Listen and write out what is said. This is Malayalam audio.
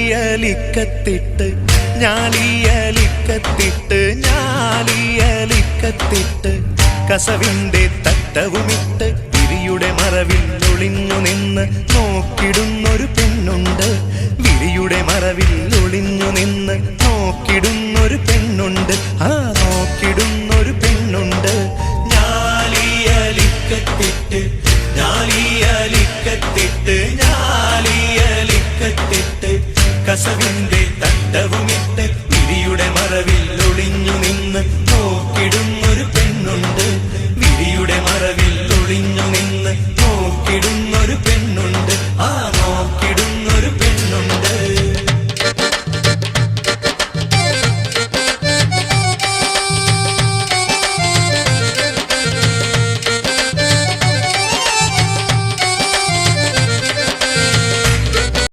ഞാലിയലിക്കത്തിട്ട് ഞാലിയലിക്കത്തിട്ട് ഞാലിയലിക്കത്തിട്ട് കസവിന്റെ തട്ടവുമിട്ട് വിരിയുടെ മറവിൽ ഒളിഞ്ഞു നിന്ന് നോക്കിടുന്നൊരു പെണ്ണുണ്ട്. വിരിയുടെ മറവിൽ ഒളിഞ്ഞു നിന്ന് നോക്കിടുന്നൊരു പെണ്ണുണ്ട്. ആ നോക്കിടുന്നൊരു പെണ്ണുണ്ട്. ഞാലിയലിക്കത്തിട്ട് ഞാലിയലിക്കത്തിട്ട് ഞാലിയലിക്കത്തിട്ട് കസവിന്റെ തട്ടവുമിട്ട് വിരിയുടെ മറവിൽ ഒളിഞ്ഞു നിന്ന്